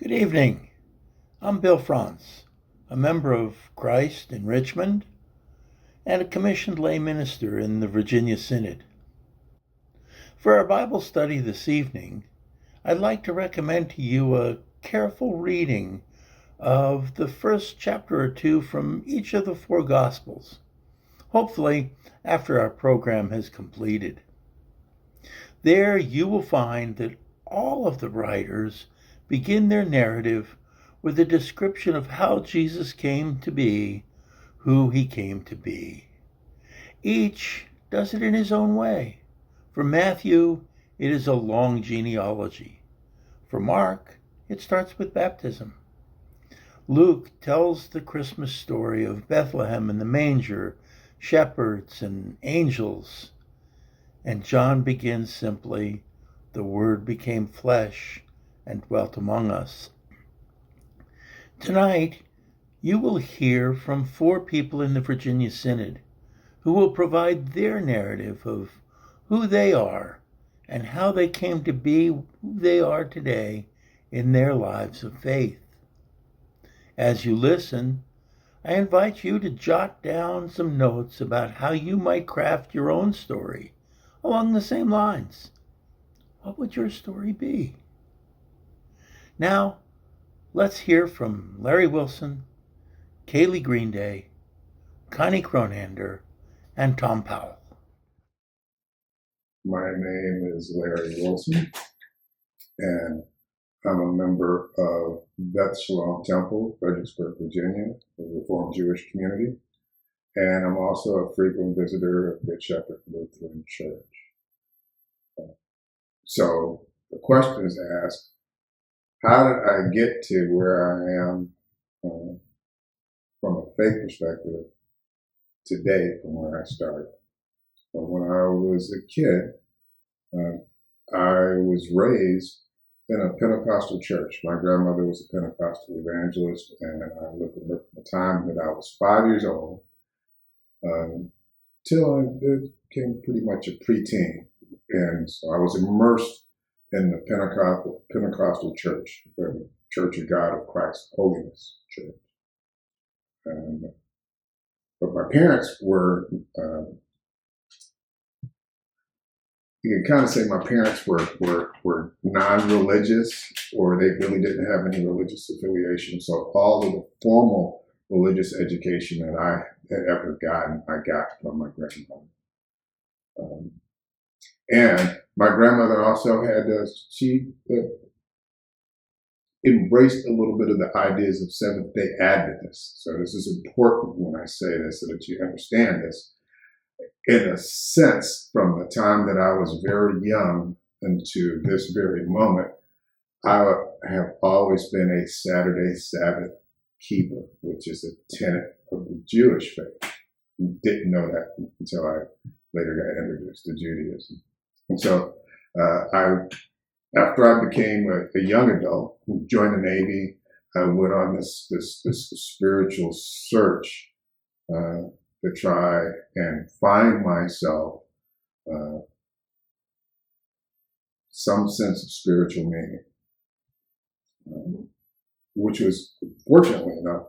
Good evening. I'm Bill Franz, a member of Christ in Richmond and a commissioned lay minister in the Virginia Synod. For our Bible study this evening, I'd like to recommend to you a careful reading of the first chapter or two from each of the four Gospels, hopefully after our program has completed. There you will find that all of the writers begin their narrative with a description of how Jesus came to be who he came to be. Each does it in his own way. For Matthew, it is a long genealogy. For Mark, it starts with baptism. Luke tells the Christmas story of Bethlehem and the manger, shepherds and angels. And John begins simply, "The Word became flesh and dwelt among us." Tonight, you will hear from four people in the Virginia Synod who will provide their narrative of who they are and how they came to be who they are today in their lives of faith. As you listen, I invite you to jot down some notes about how you might craft your own story along the same lines. What would your story be? Now, let's hear from Larry Wilson, Kaylee Greenday, Connie Cronander, and Tom Powell. My name is Larry Wilson, and I'm a member of Beth Shalom Temple, Fredericksburg, Virginia, the Reformed Jewish community, and I'm also a frequent visitor of Good Shepherd Lutheran Church. So the question is asked, how did I get to where I am from a faith perspective today from where I started? But when I was a kid, I was raised in a Pentecostal church. My grandmother was a Pentecostal evangelist, and I lived with her from the time that I was 5 years old till I became pretty much a preteen. And so I was immersed in the Pentecostal church, the Church of God of Christ Holiness Church. But my parents were, you can kind of say my parents were non-religious, or they really didn't have any religious affiliation. So all of the formal religious education that I had ever gotten, I got from my grandmother. And my grandmother also had, she embraced a little bit of the ideas of Seventh-day Adventists. So this is important when I say this so that you understand this. In a sense, from the time that I was very young into this very moment, I have always been a Saturday Sabbath keeper, which is a tenet of the Jewish faith. Didn't know that until I later got introduced to Judaism. And so after I became a young adult, joined the Navy, I went on this spiritual search to try and find myself some sense of spiritual meaning, which was, fortunately enough,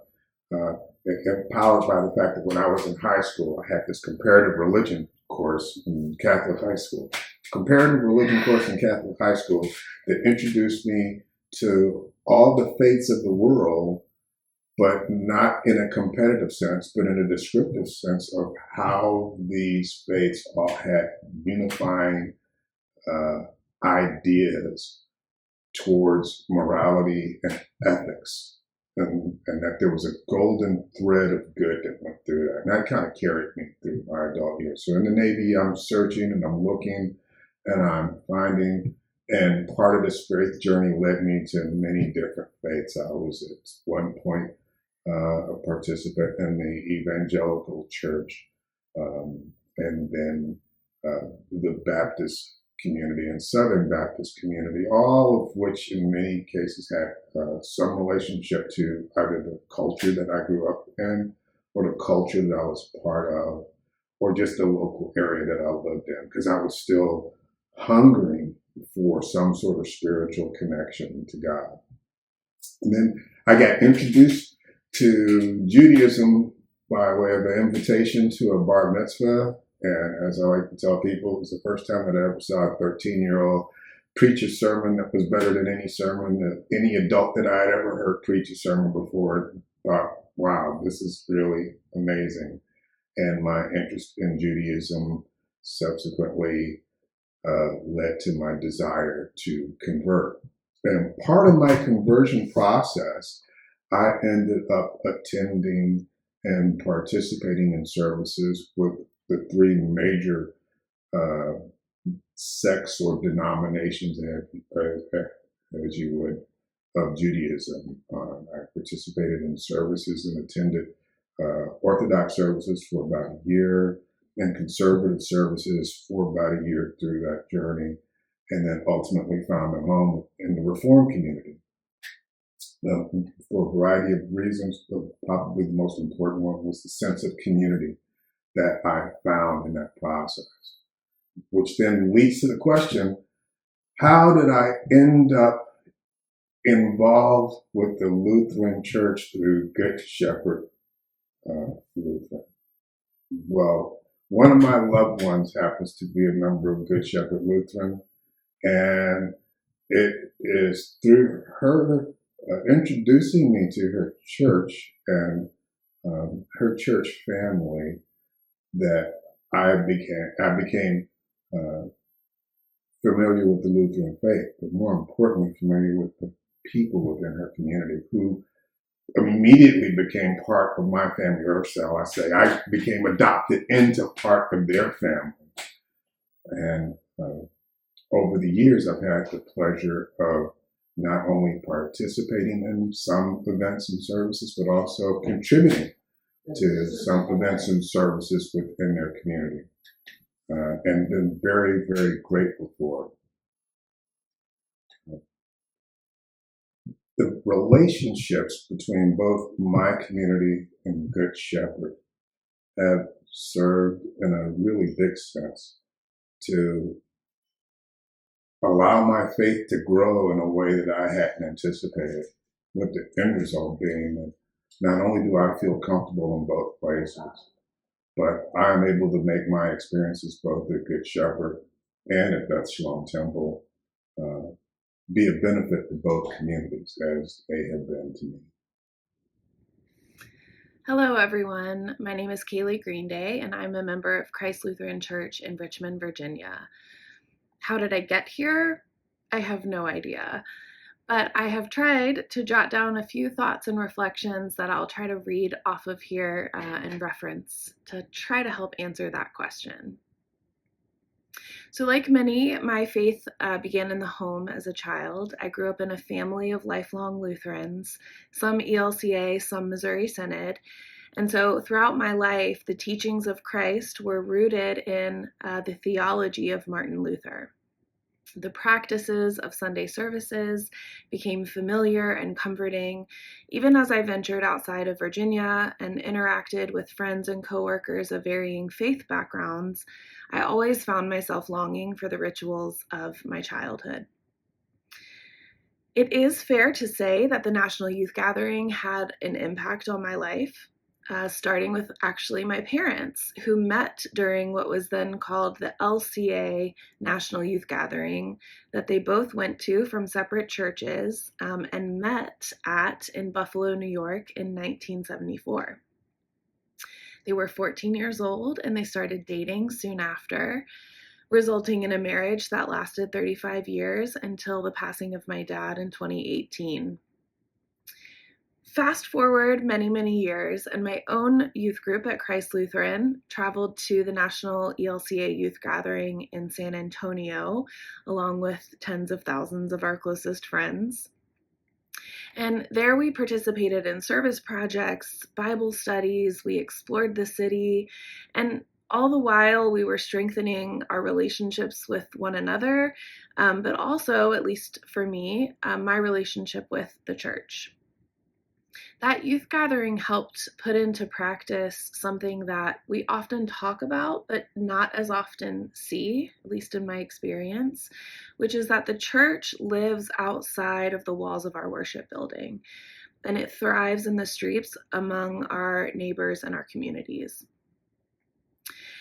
empowered by the fact that when I was in high school, I had this comparative religion course in Catholic high school. Comparative religion course in Catholic high school that introduced me to all the faiths of the world, but not in a competitive sense, but in a descriptive sense of how these faiths all had unifying ideas towards morality and ethics, and that there was a golden thread of good that went through that. And that kind of carried me through my adult years. So in the Navy, I'm searching and I'm looking and I'm finding, and part of this faith journey led me to many different faiths. I was at one point a participant in the evangelical church, and then the Baptist community and Southern Baptist community, all of which in many cases had some relationship to either the culture that I grew up in or the culture that I was part of, or just the local area that I lived in, because I was still hungering for some sort of spiritual connection to God. And then I got introduced to Judaism by way of an invitation to a bar mitzvah. And as I like to tell people, it was the first time that I ever saw a 13-year-old preach a sermon that was better than any sermon that any adult that I had ever heard preach a sermon before. Thought, wow, this is really amazing. And my interest in Judaism subsequently led to my desire to convert. And part of my conversion process, I ended up attending and participating in services with the three major sects or denominations, as you would, of Judaism. I participated in services and attended Orthodox services for about a year and conservative services for about a year through that journey, and then ultimately found a home in the Reform community. For a variety of reasons, but probably the most important one was the sense of community that I found in that process, which then leads to the question, how did I end up involved with the Lutheran Church through Good Shepherd Lutheran? Well, one of my loved ones happens to be a member of Good Shepherd Lutheran, and it is through her introducing me to her church and her church family that I became familiar with the Lutheran faith, but more importantly, familiar with the people within her community who immediately became part of my family, or shall I say, I became adopted into part of their family. And over the years, I've had the pleasure of not only participating in some events and services, but also contributing to some events and services within their community. And been very, very grateful for it. The relationships between both my community and Good Shepherd have served in a really big sense to allow my faith to grow in a way that I hadn't anticipated, with the end result being that not only do I feel comfortable in both places, but I'm able to make my experiences both at Good Shepherd and at Beth Shalom Temple be a benefit to both communities as they have been to me. Hello, everyone. My name is Kaylee Greenday, and I'm a member of Christ Lutheran Church in Richmond, Virginia. How did I get here? I have no idea. But I have tried to jot down a few thoughts and reflections that I'll try to read off of here and reference to try to help answer that question. So like many, my faith began in the home as a child. I grew up in a family of lifelong Lutherans, some ELCA, some Missouri Synod. And so throughout my life, the teachings of Christ were rooted in the theology of Martin Luther. The practices of Sunday services became familiar and comforting, even as I ventured outside of Virginia and interacted with friends and coworkers of varying faith backgrounds. I always found myself longing for the rituals of my childhood. It is fair to say that the National Youth Gathering had an impact on my life. Starting with actually my parents, who met during what was then called the LCA National Youth Gathering, that they both went to from separate churches and met at in Buffalo, New York in 1974. They were 14 years old and they started dating soon after, resulting in a marriage that lasted 35 years until the passing of my dad in 2018. Fast forward many, many years, and my own youth group at Christ Lutheran traveled to the National ELCA Youth Gathering in San Antonio, along with tens of thousands of our closest friends. And there we participated in service projects, Bible studies, we explored the city, and all the while we were strengthening our relationships with one another, but also, at least for me, my relationship with the church. That youth gathering helped put into practice something that we often talk about, but not as often see, at least in my experience, which is that the church lives outside of the walls of our worship building, and it thrives in the streets among our neighbors and our communities.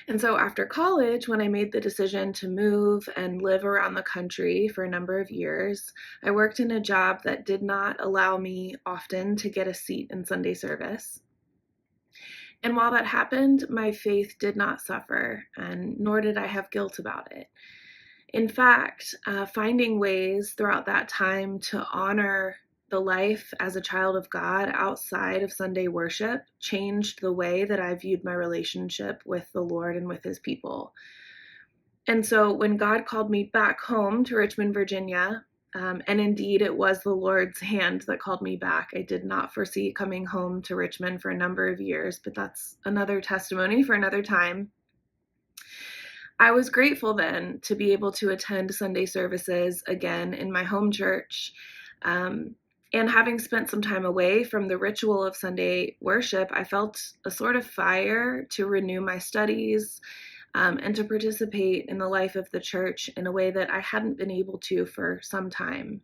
And so after college, when I made the decision to move and live around the country for a number of years, I worked in a job that did not allow me often to get a seat in Sunday service. And while that happened, my faith did not suffer, and nor did I have guilt about it. In fact, finding ways throughout that time to honor the life as a child of God outside of Sunday worship changed the way that I viewed my relationship with the Lord and with his people. And so when God called me back home to Richmond, Virginia, and indeed it was the Lord's hand that called me back. I did not foresee coming home to Richmond for a number of years, but that's another testimony for another time. I was grateful then to be able to attend Sunday services again in my home church. And having spent some time away from the ritual of Sunday worship, I felt a sort of fire to renew my studies and to participate in the life of the church in a way that I hadn't been able to for some time.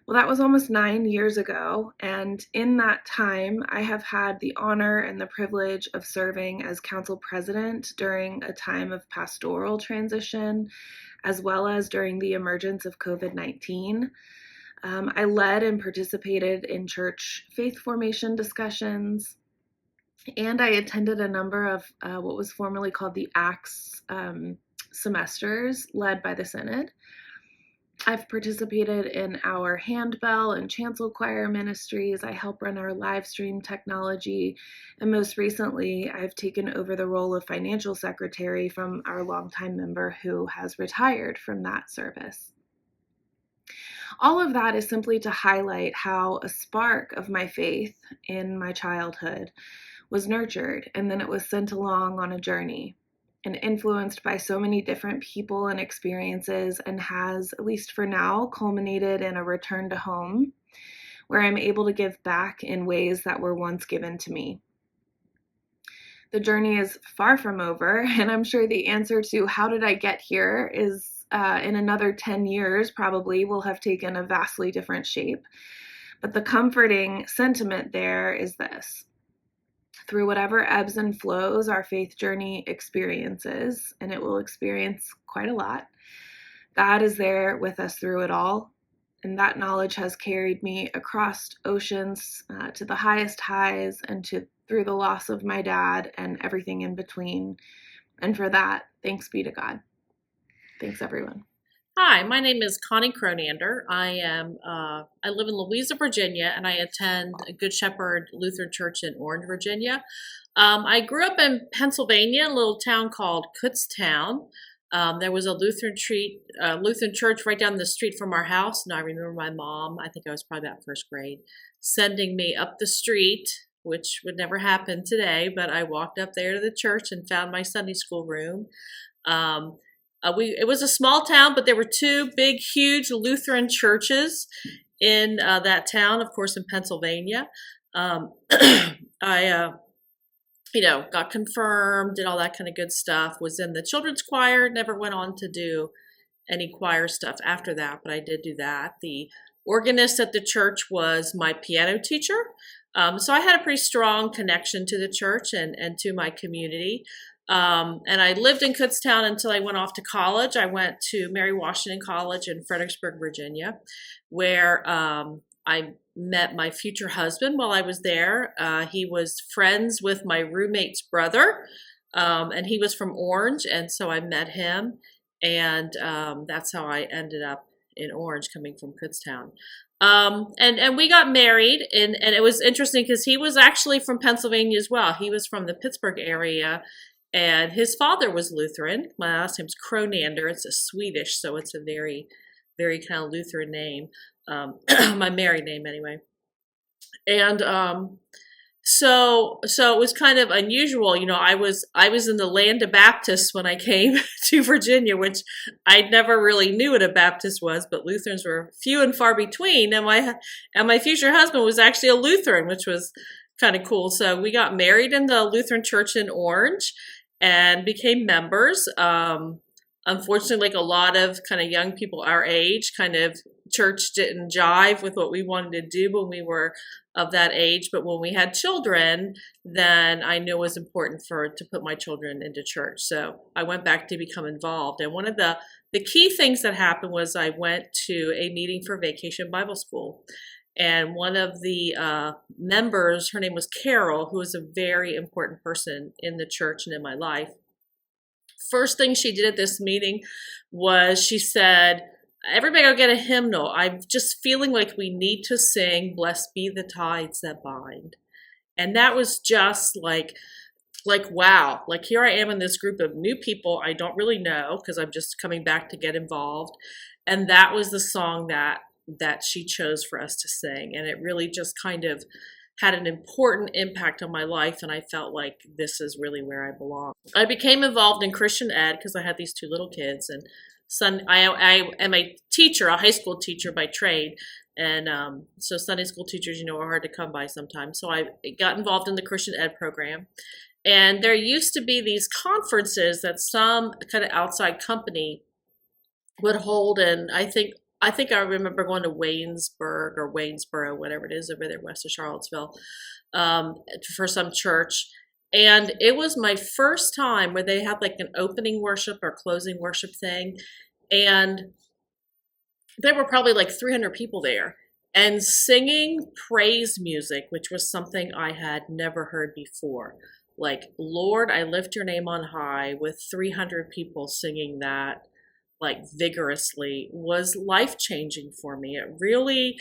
Well, that was almost 9 years ago, and in that time, I have had the honor and the privilege of serving as council president during a time of pastoral transition, as well as during the emergence of COVID-19. I led and participated in church faith formation discussions, and I attended a number of what was formerly called the Acts semesters led by the Synod. I've participated in our handbell and chancel choir ministries. I help run our live stream technology. And most recently, I've taken over the role of financial secretary from our longtime member who has retired from that service. All of that is simply to highlight how a spark of my faith in my childhood was nurtured, and then it was sent along on a journey and influenced by so many different people and experiences, and has, at least for now, culminated in a return to home where I'm able to give back in ways that were once given to me. The journey is far from over, and I'm sure the answer to how did I get here is in another 10 years probably will have taken a vastly different shape. But the comforting sentiment there is this: through whatever ebbs and flows our faith journey experiences, and it will experience quite a lot, God is there with us through it all. And that knowledge has carried me across oceans to the highest highs and through the loss of my dad and everything in between. And for that, thanks be to God. Thanks, everyone. Hi, my name is Connie Cronander. I live in Louisa, Virginia, and I attend Good Shepherd Lutheran Church in Orange, Virginia. I grew up in Pennsylvania, a little town called Kutztown. There was a Lutheran church right down the street from our house, and I remember my mom, I think I was probably about first grade, sending me up the street, which would never happen today, but I walked up there to the church and found my Sunday school room. It was a small town, but there were two big, huge Lutheran churches in that town, of course, in Pennsylvania. I got confirmed, did all that kind of good stuff, was in the children's choir, never went on to do any choir stuff after that, but I did do that. The organist at the church was my piano teacher. So I had a pretty strong connection to the church and to my community. And I lived in Kutztown until I went off to college. I went to Mary Washington College in Fredericksburg, Virginia, where I met my future husband while I was there. He was friends with my roommate's brother, and he was from Orange, and so I met him, and that's how I ended up in Orange, coming from Kutztown. And we got married, and it was interesting because he was actually from Pennsylvania as well. He was from the Pittsburgh area, and his father was Lutheran. My last name's Cronander. It's a Swedish, so it's a very, very kind of Lutheran name. My married name anyway. And So it was kind of unusual. I was in the land of Baptists when I came to Virginia, which I never really knew what a Baptist was, but Lutherans were few and far between. And my future husband was actually a Lutheran, which was kind of cool. So we got married in the Lutheran church in Orange and became members. Unfortunately, like a lot of kind of young people our age, kind of church didn't jive with what we wanted to do when we were of that age. But when we had children, then I knew it was important to put my children into church. So I went back to become involved. And one of the key things that happened was I went to a meeting for Vacation Bible School. And one of the members, her name was Carol, who was a very important person in the church and in my life. First thing she did at this meeting was she said, everybody go get a hymnal. I'm just feeling like we need to sing, Blessed Be the Tides That Bind. And that was just like, wow, like here I am in this group of new people I don't really know because I'm just coming back to get involved. And that was the song that she chose for us to sing. And it really just kind of had an important impact on my life. And I felt like this is really where I belong. I became involved in Christian ed because I had these two little kids. And I am a teacher, a high school teacher by trade. And so Sunday school teachers, are hard to come by sometimes. So I got involved in the Christian ed program. And there used to be these conferences that some kind of outside company would hold. And I think I remember going to Waynesboro, whatever it is over there west of Charlottesville, for some church. And it was my first time where they had like an opening worship or closing worship thing. And there were probably like 300 people there and singing praise music, which was something I had never heard before. Like, Lord, I lift your name on high, with 300 people singing that like vigorously, was life-changing for me. It really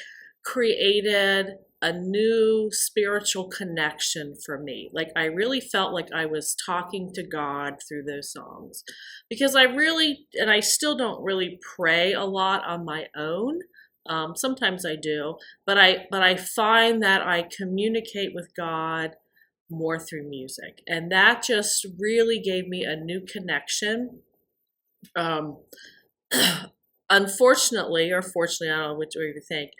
created a new spiritual connection for me. Like, I really felt like I was talking to God through those songs, because I still don't really pray a lot on my own. Sometimes I do, but I find that I communicate with God more through music, and that just really gave me a new connection. Unfortunately, or fortunately, I don't know which way you think,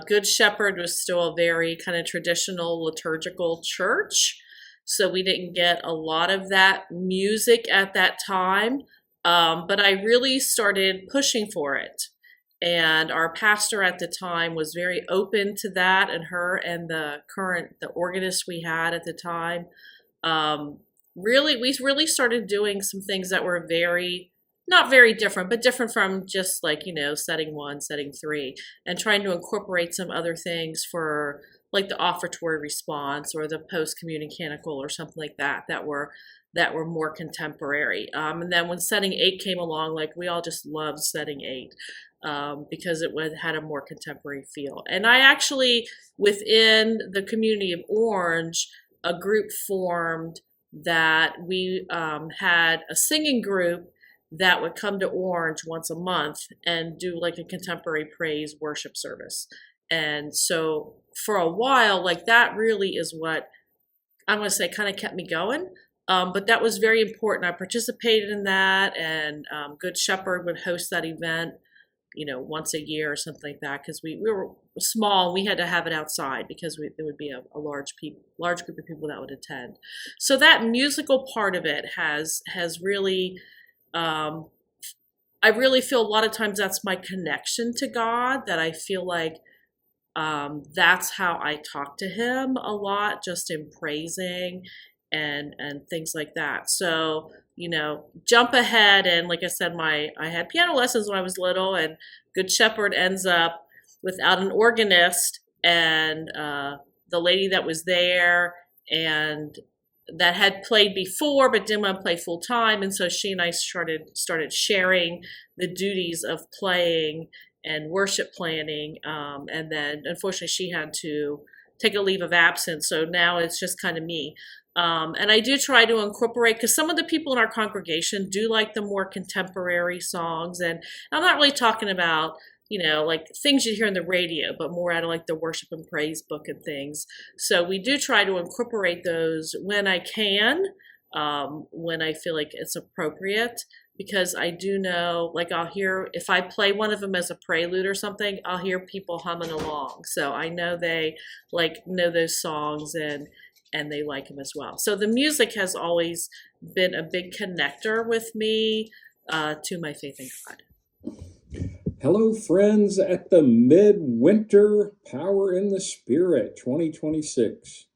Good Shepherd was still a very kind of traditional liturgical church, so we didn't get a lot of that music at that time, but I really started pushing for it. And our pastor at the time was very open to that, and her and the organist we had at the time, we really started doing some things that were not very different, but different from just like, setting 1, setting 3, and trying to incorporate some other things for like the offertory response or the post-communicanical or something like that were more contemporary. And then when setting 8 came along, like we all just loved setting 8. Because it had a more contemporary feel. And I actually, within the community of Orange, a group formed that we had a singing group that would come to Orange once a month and do like a contemporary praise worship service. And so for a while, like that really is what I'm going to say kind of kept me going. But that was very important. I participated in that, and Good Shepherd would host that event once a year or something like that, because we were small. We had to have it outside because there would be a large group of people that would attend. So that musical part of it has really, I really feel a lot of times that's my connection to God, that I feel like that's how I talk to him a lot, just in praising and things like that. So jump ahead, and like I said, I had piano lessons when I was little, and Good Shepherd ends up without an organist, and the lady that was there and that had played before but didn't want to play full time, and so she and I started sharing the duties of playing and worship planning, and then unfortunately she had to take a leave of absence, so now it's just kind of me. And I do try to incorporate, because some of the people in our congregation do like the more contemporary songs. And I'm not really talking about, like things you hear on the radio, but more out of like the worship and praise book and things. So we do try to incorporate those when I can, when I feel like it's appropriate, because I do know, like I'll hear, if I play one of them as a prelude or something, I'll hear people humming along. So I know they know those songs and they like them as well. So the music has always been a big connector with me to my faith in God. Hello, friends, at the Midwinter Power in the Spirit 2026.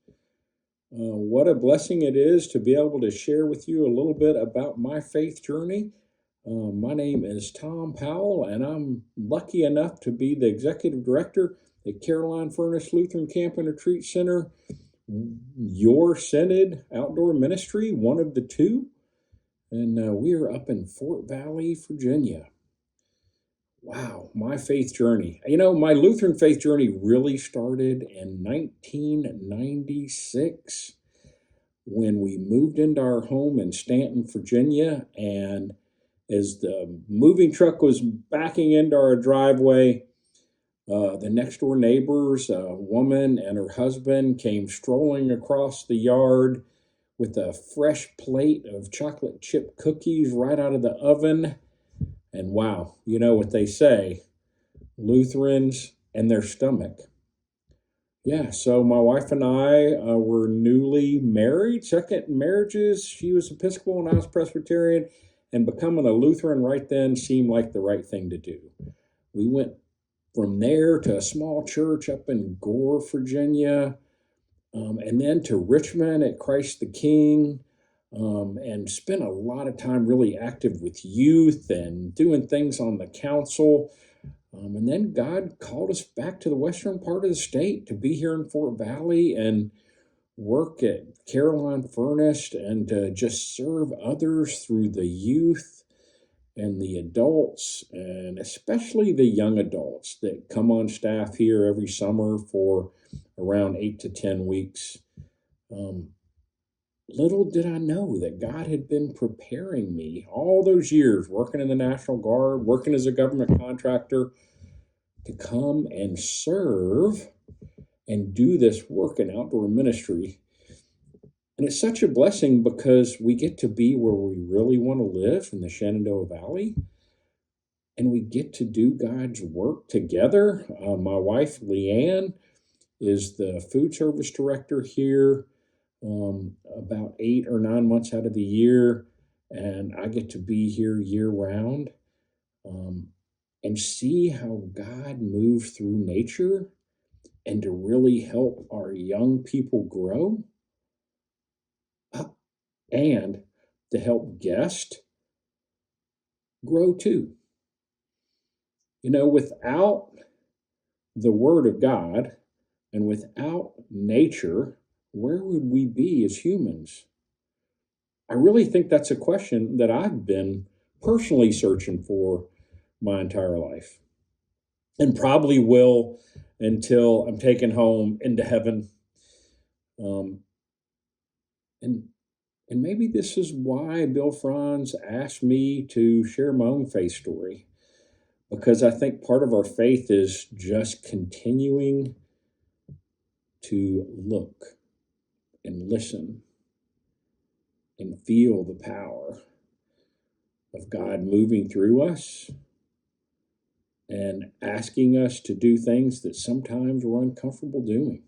What a blessing it is to be able to share with you a little bit about my faith journey. My name is Tom Powell, and I'm lucky enough to be the executive director at Caroline Furnace Lutheran Camp and Retreat Center, your Synod outdoor ministry, one of the two. And we are up in Fort Valley, Virginia. Wow, my faith journey. My Lutheran faith journey really started in 1996 when we moved into our home in Stanton, Virginia. And as the moving truck was backing into our driveway, the next door neighbors, a woman and her husband, came strolling across the yard with a fresh plate of chocolate chip cookies right out of the oven. And wow, you know what they say, Lutherans and their stomach. Yeah, so my wife and I were newly married, second marriages. She was Episcopal and I was Presbyterian, and becoming a Lutheran right then seemed like the right thing to do. We went from there to a small church up in Gore, Virginia, and then to Richmond at Christ the King. And spent a lot of time really active with youth and doing things on the council. And then God called us back to the western part of the state to be here in Fort Valley and work at Caroline Furnace and to just serve others through the youth and the adults, and especially the young adults that come on staff here every summer for around 8 to 10 weeks. Little did I know that God had been preparing me all those years working in the National Guard, working as a government contractor, to come and serve and do this work in outdoor ministry. And it's such a blessing because we get to be where we really want to live in the Shenandoah Valley. And we get to do God's work together. My wife, Leanne, is the food service director here. About 8 or 9 months out of the year, and I get to be here year round and see how God moves through nature and to really help our young people grow and to help guests grow too. Without the Word of God and without nature, where would we be as humans? I really think that's a question that I've been personally searching for my entire life, and probably will until I'm taken home into heaven. And maybe this is why Bill Franz asked me to share my own faith story, because I think part of our faith is just continuing to look and listen and feel the power of God moving through us and asking us to do things that sometimes we're uncomfortable doing.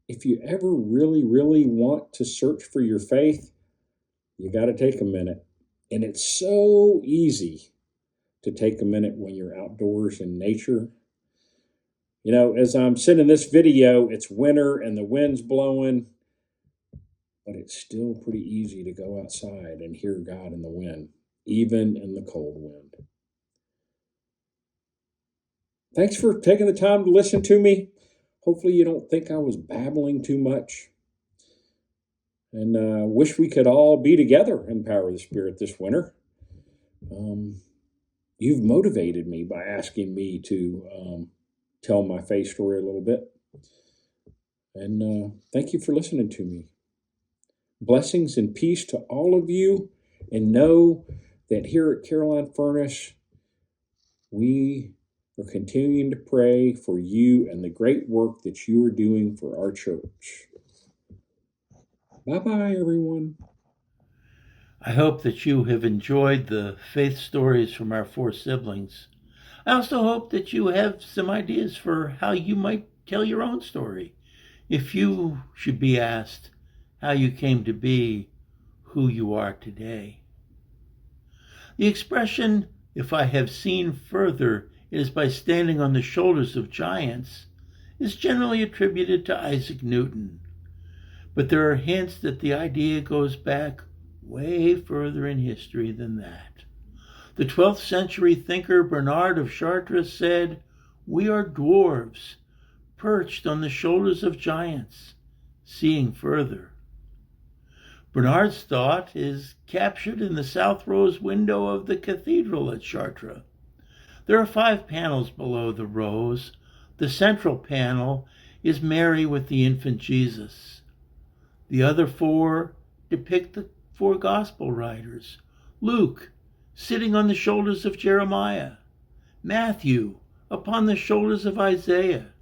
If you ever really, really want to search for your faith, you got to take a minute. And it's so easy to take a minute when you're outdoors in nature. As I'm sending this video, it's winter and the wind's blowing, but it's still pretty easy to go outside and hear God in the wind, even in the cold wind. Thanks for taking the time to listen to me. Hopefully you don't think I was babbling too much. And wish we could all be together in Power of the Spirit this winter. You've motivated me by asking me to tell my faith story a little bit. And thank you for listening to me. Blessings and peace to all of you. And know that here at Caroline Furnace, we are continuing to pray for you and the great work that you are doing for our church. Bye-bye, everyone. I hope that you have enjoyed the faith stories from our 4 siblings. I also hope that you have some ideas for how you might tell your own story if you should be asked how you came to be who you are today. The expression, "if I have seen further, it is by standing on the shoulders of giants," is generally attributed to Isaac Newton. But there are hints that the idea goes back way further in history than that. The 12th century thinker Bernard of Chartres said, "We are dwarves, perched on the shoulders of giants, seeing further." Bernard's thought is captured in the south rose window of the cathedral at Chartres. There are 5 panels below the rose. The central panel is Mary with the infant Jesus. The other 4 depict the 4 gospel writers. Luke, sitting on the shoulders of Jeremiah. Matthew, upon the shoulders of Isaiah.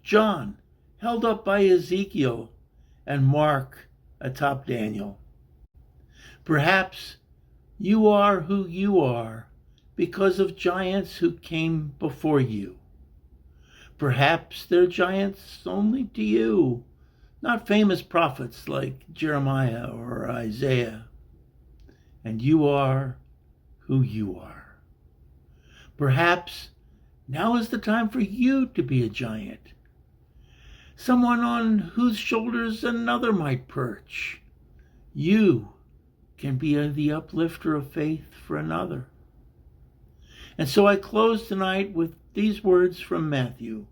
John, held up by Ezekiel. And Mark, atop Daniel. Perhaps you are who you are because of giants who came before you. Perhaps they're giants only to you, not famous prophets like Jeremiah or Isaiah. And you are who you are. Perhaps now is the time for you to be a giant. Someone on whose shoulders another might perch. You can be the uplifter of faith for another. And so I close tonight with these words from Matthew,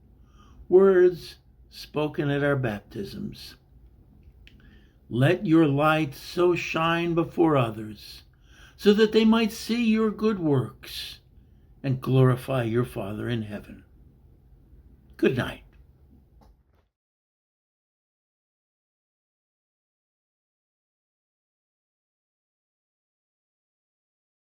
words spoken at our baptisms. "Let your light so shine before others, so that they might see your good works and glorify your Father in heaven." Good night.